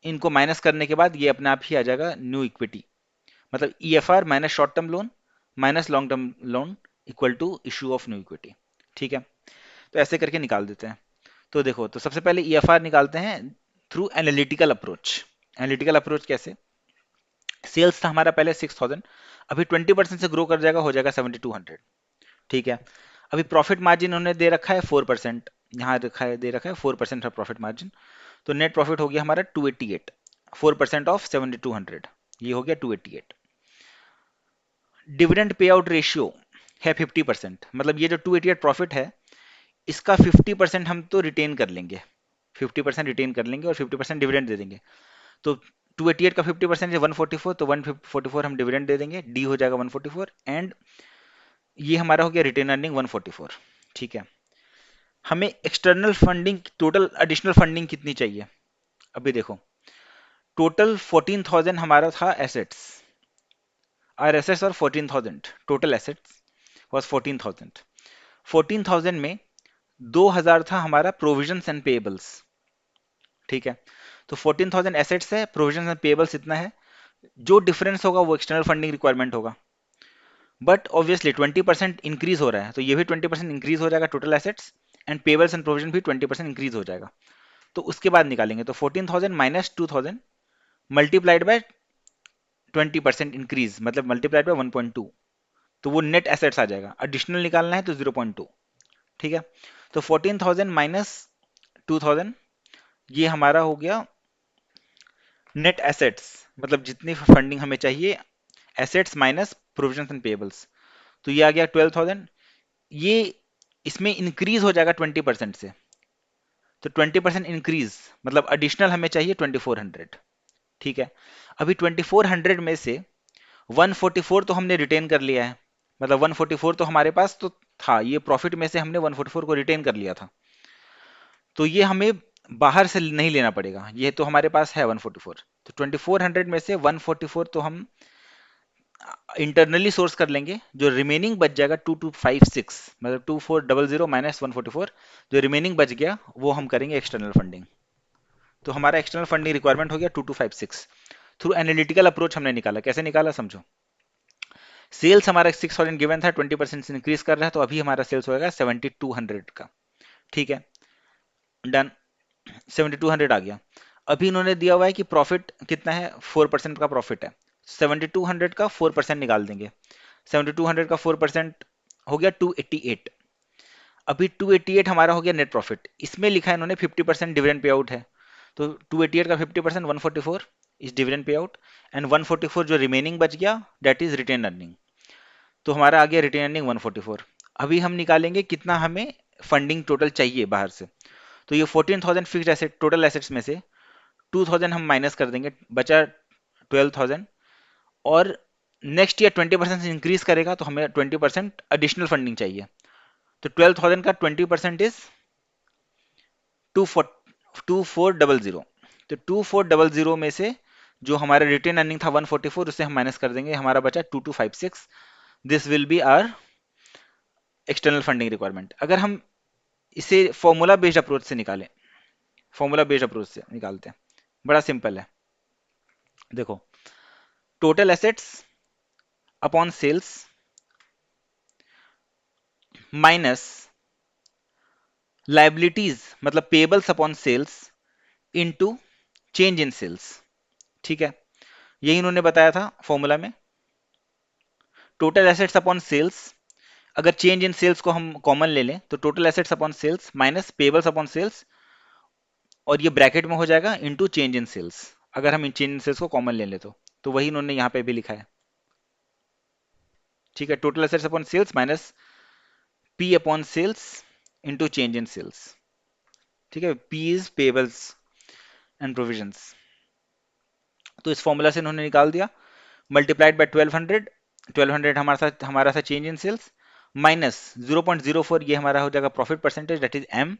इनको माइनस करने के बाद ये अपने आप ही आ जाएगा न्यू इक्विटी, मतलब EFR minus short term loan minus long term loan equal to issue of new equity. ठीक है, तो ऐसे करके निकाल देते हैं। तो देखो, तो सबसे पहले EFR निकालते हैं through analytical approach. Analytical approach कैसे, सेल्स था हमारा पहले 6,000, अभी 20% से ग्रो कर जाएगा, हो जाएगा 7,200। ठीक है, अभी प्रॉफिट मार्जिन उन्होंने दे रखा है 4%, यहाँ रखा है दे रखा है 4% है प्रॉफिट मार्जिन। तो नेट प्रॉफिट हो गया हमारा 288, 4% ऑफ 7,200, ये हो गया 288। डिविडेंड पे आउट रेशियो है 50%, मतलब ये जो 288 प्रॉफिट है इसका 50% हम तो रिटेन कर लेंगे, 50% रिटेन कर लेंगे और 50% डिविडेंड दे देंगे। तो 288 का 50% है 144, तो 144 हम डिविडेंड दे देंगे, डी हो जाएगा 144, एंड ये हमारा हो गया रिटेन अर्निंग 144। ठीक है, हमें external funding total additional funding कितनी चाहिए, अभी देखो टोटल 14,000 हमारा था एसेट्स, आर एसेट्स और 14,000, टोटल एसेट्स वॉज 14,000। 14,000 में 2,000 था हमारा प्रोविजंस एंड पेएबल्स। ठीक है, तो 14,000 एसेट्स है, प्रोविजंस एंड पेएबल्स इतना है, जो डिफरेंस होगा वो एक्सटर्नल फंडिंग रिक्वायरमेंट होगा। बट ऑब्वियसली 20% इंक्रीज हो रहा है, तो ये भी 20% इंक्रीज हो जाएगा total assets, and payables and provision भी 20% इंक्रीज हो जाएगा। तो उसके बाद निकालेंगे, तो 14,000 माइनस 2,000 मल्टीप्लाइड बाय 20% इंक्रीज, मतलब मल्टीप्लाइड बाय 1.2, तो वो नेट एसेट्स आ जाएगा। एडिशनल निकालना है तो 0.2। ठीक है, तो 14,000 माइनस 2,000 ये हमारा हो गया नेट एसेट्स, मतलब जितनी फंडिंग हमें चाहिए, assets minus provision and payables, तो ये आ गया 12,000। ये इसमें इंक्रीज हो जाएगा 20% से, तो 20% इंक्रीज मतलब एडिशनल हमें चाहिए 2,400। ठीक है, अभी 2,400 में से 144 तो हमने रिटेन कर लिया है, मतलब 144 तो हमारे पास तो था, ये प्रॉफिट में से हमने 144 को रिटेन कर लिया था, तो ये हमें बाहर से नहीं लेना पड़ेगा, ये तो हमारे पास है 144। तो 2,400 में से 144 तो हम इंटरनली सोर्स कर लेंगे, जो रिमेनिंग बच जाएगा 2,256, मतलब 2,400 माइनस 144, जो रिमेनिंग बच गया वो हम करेंगे एक्सटर्नल फंडिंग। तो हमारा एक्सटर्नल फंडिंग रिक्वायरमेंट हो गया 2256। थ्रू एनालिटिकल अप्रोच हमने निकाला। कैसे निकाला समझो। सेल्स हमारा 6000 गिवन था, 20% से इंक्रीज कर रहा है, तो अभी हमारा सेल्स होगा 7200 का। ठीक है, डन। 7200 आ गया। अभी इन्होंने दिया हुआ है कि प्रॉफिट कितना है, 4% का प्रॉफिट है। 7200 का 4% निकाल देंगे। 7200 का 4% हो गया 288। अभी 288 हमारा हो गया नेट प्रॉफिट। इसमें लिखा है इन्होंने 50% डिविडेंड पे आउट है, तो 288 का 50% 144 is dividend pay out, and 144 जो रिमेनिंग बच गया दैट इज रिटेन अर्निंग। तो हमारा आ गया रिटेन अर्निंग 144। अभी हम निकालेंगे कितना हमें फंडिंग टोटल चाहिए बाहर से। तो ये 14000 फिक्स्ड एसेट, टोटल एसेट्स में से 2000 हम माइनस कर देंगे, बचा 12000। और नेक्स्ट ईयर 20% से इंक्रीज करेगा तो हमें 20% एडिशनल फंडिंग चाहिए। तो 12000 का 20% इज 2400। तो 2400 में से जो हमारा रिटेन अर्निंग था 144, उससे हम माइनस कर देंगे, हमारा बचा 2256। This will be our external funding requirement. अगर हम इसे फॉर्मूला बेस्ड अप्रोच से निकालें, फॉर्मूला बेस्ड अप्रोच से निकालते हैं, बड़ा सिंपल है। देखो, total assets upon sales minus liabilities मतलब payables upon sales into change in sales. ठीक है, यही इन्होंने बताया था फॉर्मूला में। टोटल एसेट्स अपॉन सेल्स, अगर चेंज इन सेल्स को हम कॉमन ले लें तो total assets upon sales minus payables upon sales, और ये ब्रैकेट में हो जाएगा इनटू चेंज इन सेल्स, अगर हम इन चेंज इन सेल्स को कॉमन ले लें तो वही इन्होंने यहाँ पे भी लिखा है। ठीक है, total assets upon sales minus P upon sales into change in sales. ठीक है, P is payables and provisions. तो इस फॉर्मूला से इन्होंने निकाल दिया, मल्टीप्लाइड बाय 1200। 1200 हमारा था चेंज इन सेल्स, माइनस 0.04 ये हमारा हो जाएगा profit percentage that is M,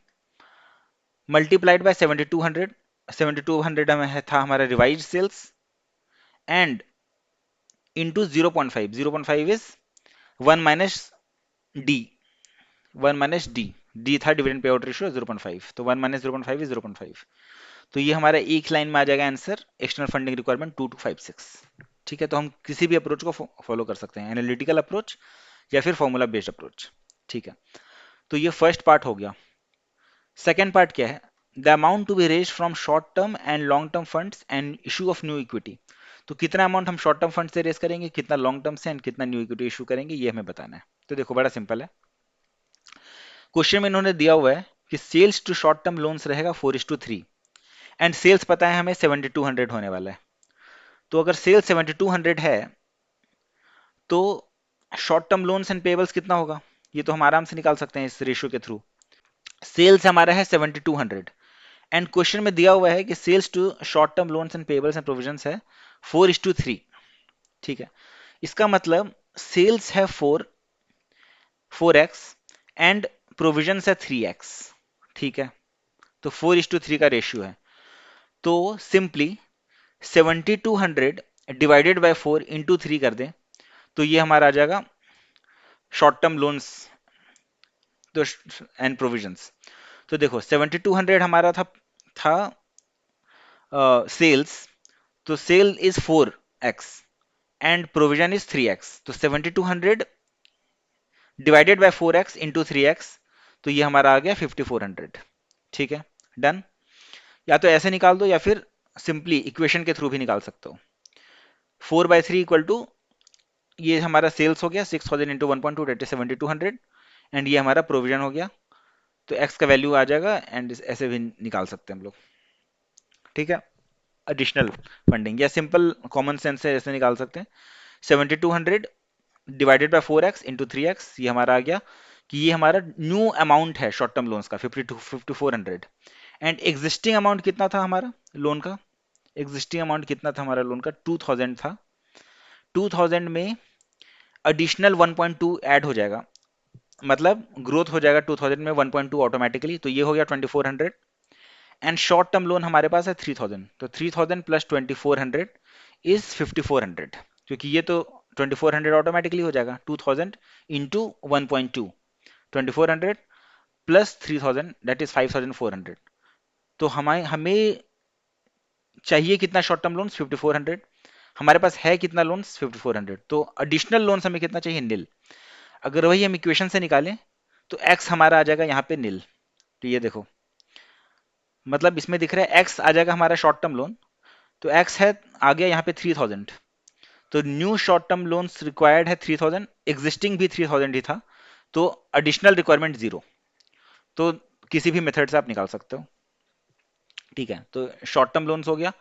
multiplied by 7200। 7200 में था हमारा revise sales, and into 0.5। 0.5 is 1 minus D, 1 minus D, D था डिविडेंड पे आउट रेशियो 0.5, तो 1 माइनस 0.5 इज 0.5। तो ये हमारा एक लाइन में आ जाएगा आंसर, एक्सटर्नल फंडिंग रिक्वायरमेंट 2256। ठीक है, तो हम किसी भी अप्रोच को फॉलो कर सकते हैं, एनालिटिकल अप्रोच या फिर फॉर्मूला बेस्ड अप्रोच। ठीक है, तो ये फर्स्ट पार्ट हो गया। सेकेंड पार्ट क्या है, the amount to be raise from short term and long term funds and issue of new equity. तो कितना अमाउंट हम शॉर्ट टर्म फंड से रेज करेंगे, कितना लॉन्ग टर्म से, एंड कितना न्यू इक्विटी इशू करेंगे, ये हमें बताना है। तो देखो बड़ा सिंपल है। क्वेश्चन में इन्होंने दिया हुआ है कि sales to short term loans रहेगा 4:3, एंड सेल्स पता है हमें 7200 होने वाला है। तो अगर सेल्स 7200 है तो short term loans and payables कितना होगा, ये तो हम आराम से निकाल सकते हैं इस रेशियो के थ्रू। सेल्स हमारा है 7200, एंड क्वेश्चन में दिया हुआ है कि sales to short term loans and payables and provisions है 4:3। ठीक है, इसका मतलब सेल्स है 4x एंड प्रोविजंस है 3x। ठीक है, तो 4:3 का रेशियो है। तो सिंपली 7200 डिवाइडेड बाय 4 इंटू 3 कर दें तो ये हमारा आ जाएगा शॉर्ट टर्म लोन्स तो एंड प्रोविजंस। तो देखो 7200 हमारा था सेल्स, तो sale is 4x and provision is 3x, तो 7200 divided by 4x into 3x, तो ये हमारा आ गया 5400। ठीक है, डन। या तो ऐसे निकाल दो या फिर सिंपली इक्वेशन के थ्रू भी निकाल सकते हो। 4/3 इक्वल टू, ये हमारा सेल्स हो गया 6000 इंटू 1.2 डेट इज 7200, एंड ये हमारा प्रोविजन हो गया, तो x का वैल्यू आ जाएगा, एंड ऐसे भी निकाल सकते हैं हम लोग। ठीक है, एडिशनल फंडिंग या सिंपल कॉमन सेंस से ऐसे निकाल सकते हैं। 7200 divided by 4x into 3x, ये हमारा आ गया कि ये हमारा न्यू अमाउंट है शॉर्ट टर्म लोन्स का 5400, एंड एग्जिस्टिंग अमाउंट कितना था हमारा लोन का, एग्जिस्टिंग अमाउंट कितना था हमारा लोन का 2000 था। 2000 में एडिशनल 1.2 ऐड हो जाएगा, मतलब ग्रोथ हो जाएगा 2000 में 1.2 ऑटोमेटिकली, तो ये हो गया 2400, एंड शॉर्ट टर्म लोन हमारे पास है 3000, तो 3000 प्लस 2400 इज 5400, क्योंकि ये तो 2400 ऑटोमेटिकली हो जाएगा, 2000 इंटू 1.2, 2400 प्लस 3000 दैट इज 5400। तो हमें हमें चाहिए कितना शॉर्ट टर्म लोन्स 5400, हमारे पास है कितना लोन्स 5400, तो एडिशनल लोन्स हमें कितना चाहिए नील। अगर वही हम इक्वेशन से निकालें तो एक्स हमारा आ जाएगा यहाँ पे नील। तो ये देखो, मतलब इसमें दिख रहा है एक्स आ जाएगा हमारा शॉर्ट टर्म लोन, तो एक्स है आ गया यहाँ पे 3000, तो new short term loans required है 3000, एग्जिस्टिंग भी 3000 ही था, तो एडिशनल रिक्वायरमेंट जीरो। तो किसी भी मेथड से आप निकाल सकते हो, ठीक है। तो शॉर्ट टर्म लोन्स हो गया।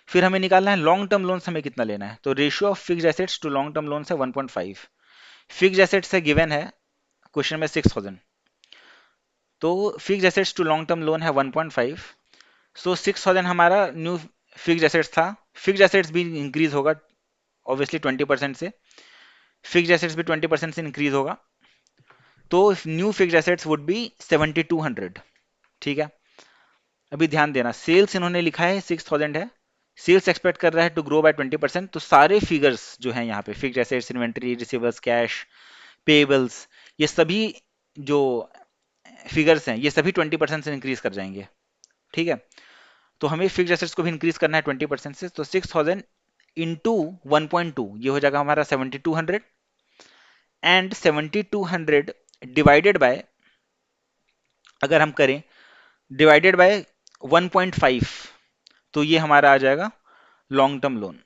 फिर हमें निकालना है लॉन्ग टर्म लोन्स, हमें कितना लेना है, तो ratio of fixed assets to long term loans है 1.5। फिक्स्ड एसेट्स है गिवन है क्वेश्चन में 6000, तो fixed assets to long term loan है 1.5, सो 6000 हमारा न्यू फिक्स्ड एसेट्स था। फिक्स्ड एसेट्स भी इंक्रीज होगा ऑब्वियसली 20% से, फिक्स्ड एसेट्स भी 20% से इंक्रीज होगा, तो new fixed assets would be 7200, ठीक है। अभी ध्यान देना, सेल्स इन्होंने लिखा है 6000 है, सेल्स एक्सपेक्ट कर रहा है टू ग्रो बाय 20%, तो सारे फिगर्स जो हैं यहाँ पे fixed assets, inventory, receivers, cash, payables, ये सभी जो फिगर्स हैं ये सभी 20% से इंक्रीज कर जाएंगे, ठीक है। तो हमें फिक्स्ड एसेट्स को भी इंक्रीज करना है 20% से, तो 6000 इंटू 1.2 ये हो जाएगा हमारा 7200, एंड 7200 डिवाइडेड बाय, अगर हम करें डिवाइडेड बाय 1.5, तो ये हमारा आ जाएगा लॉन्ग टर्म लोन।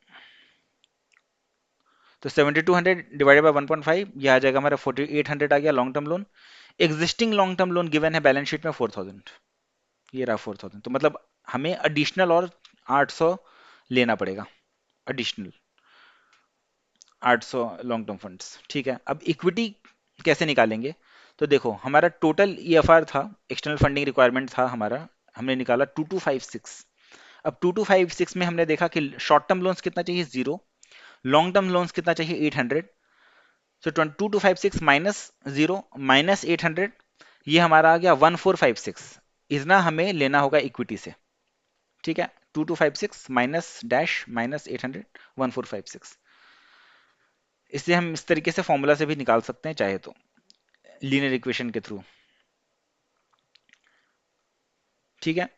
तो 7200 डिवाइडेड बाय 1.5 ये आ जाएगा हमारा 4800 आ गया long term loan. Existing long term loan given है बैलेंस शीट में 4000, ये रहा 4000, तो मतलब हमें एडिशनल और 800 लेना पड़ेगा, एडिशनल 800 लॉन्ग टर्म फंड्स, ठीक है। अब इक्विटी कैसे निकालेंगे, तो देखो हमारा टोटल ईएफआर था, एक्सटर्नल फंडिंग रिक्वायरमेंट था हमारा, हमने निकाला 2256। अब 2256 में हमने देखा कि शॉर्ट टर्म लोन्स कितना चाहिए, जीरो, लॉन्ग टर्म लोन्स कितना चाहिए 800, सो 2256 माइनस जीरो माइनस 800, ये हमारा आ गया 1456, इतना हमें लेना होगा इक्विटी से, ठीक है। 2256 माइनस डैश माइनस 800, 1456, इससे हम इस तरीके से फॉर्मूला से भी निकाल सकते हैं चाहे तो, लीनियर इक्वेशन के थ्रू, ठीक है।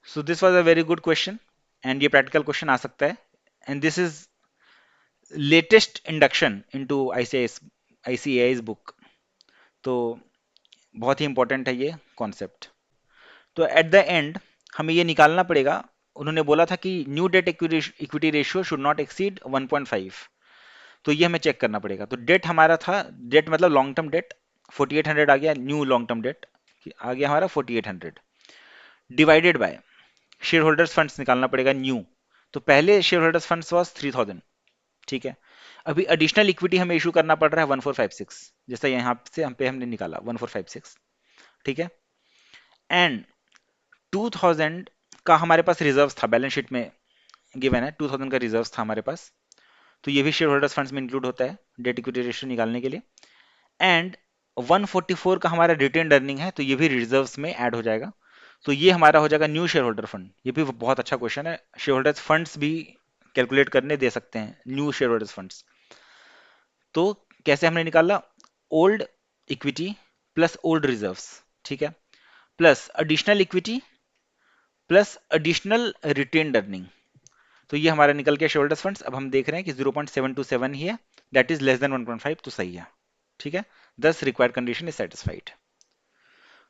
So this was a very good question, and ये प्रैक्टिकल क्वेश्चन आ सकता है, and this is latest induction into ICAI's book, तो बहुत ही इंपॉर्टेंट है ये कॉन्सेप्ट। तो एट द एंड हमें ये निकालना पड़ेगा, उन्होंने बोला था कि new date equity ratio should not exceed 1.5, तो ये हमें चेक करना पड़ेगा। तो डेट हमारा था, डेट मतलब लॉन्ग टर्म डेट 4800 आ गया, न्यू लॉन्ग टर्म डेट आ गया हमारा 4800, divided by share holders funds निकालना पड़ेगा न्यू, तो पहले शेयर होल्डर्स फंड्स वाज 3000, ठीक है। अभी एडिशनल इक्विटी हमें इशू करना पड़ रहा है 1456, जैसा यहाँ से हम पे हमने निकाला 1456, ठीक है। एंड 2000 का हमारे पास रिजर्व था, बैलेंस शीट में गिवन है 2000 का रिजर्व था हमारे पास, तो ये भी शेयर होल्डर्स फंड्स में इंक्लूड होता है डेट इक्विटी रेशियो निकालने के लिए। एंड 144 का हमारा रिटेन अर्निंग है, तो ये भी रिजर्व्स में ऐड हो जाएगा, तो ये हमारा हो जाएगा न्यू शेयर होल्डर फंड। ये भी बहुत अच्छा क्वेश्चन है, शेयर होल्डर्स फंड्स भी कैलकुलेट करने दे सकते हैं न्यू शेयर होल्डर्स फंड्स। तो कैसे हमने निकाला, old equity plus old reserves, ठीक है, plus additional equity plus additional retain earning, तो ये हमारा निकल गया शेयर होल्डर्स फंड्स। अब हम देख रहे हैं कि 0.727 ही है, दैट इज लेस देन 1.5, तो सही है, ठीक है, दस required condition is satisfied.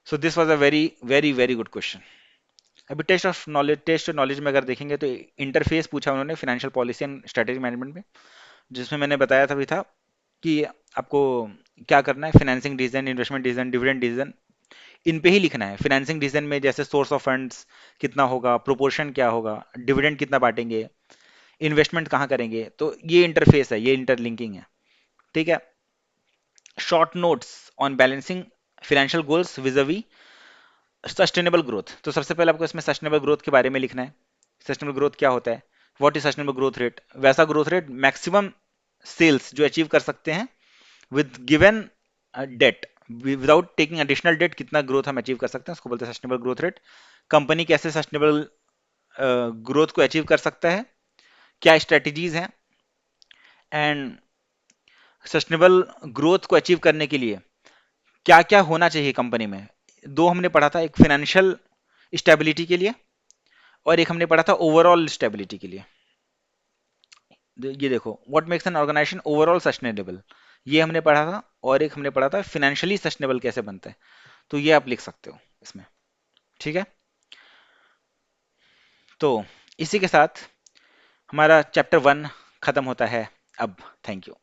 So this was a very very very good question. अभी टेस्ट ऑफ नॉलेज में अगर देखेंगे तो इंटरफेस पूछा उन्होंने financial policy and strategy management में, जिसमें मैंने बताया था भी था कि आपको क्या करना है, financing decision, investment decision, dividend decision, इन पे ही लिखना है। फाइनेंसिंग डिसीजन में जैसे सोर्स ऑफ फंड्स कितना होगा, प्रोपोर्शन क्या होगा, डिविडेंड कितना बांटेंगे, इन्वेस्टमेंट कहाँ करेंगे, तो ये इंटरफेस है, ये इंटरलिंकिंग है, ठीक है। Short notes on balancing financial goals vis-a-vis sustainable growth, तो सबसे पहले आपको इसमें सस्टेनेबल ग्रोथ के बारे में लिखना है। सस्टेनेबल ग्रोथ क्या होता है, what is sustainable growth rate, वैसा ग्रोथ रेट मैक्सिमम सेल्स जो अचीव कर सकते हैं with given debt, without taking additional debt, कितना ग्रोथ हम अचीव कर सकते हैं उसको बोलते हैं सस्टेनेबल ग्रोथ रेट। कंपनी कैसे सस्टेनेबल ग्रोथ को अचीव कर सकता है, क्या स्ट्रेटेजीज हैं, एंड सस्टेनेबल ग्रोथ को अचीव करने के लिए क्या क्या होना चाहिए कंपनी में, दो हमने पढ़ा था, एक फाइनेंशियल स्टेबिलिटी के लिए और एक हमने पढ़ा था ओवरऑल स्टेबिलिटी के लिए। ये देखो, what makes an organisation overall sustainable, ये हमने पढ़ा था, और एक हमने पढ़ा था फाइनेंशियली सस्टेनेबल कैसे बनता है। तो ये आप लिख सकते हो इसमें, ठीक है। तो इसी के साथ हमारा चैप्टर 1 खत्म होता है अब। Thank you.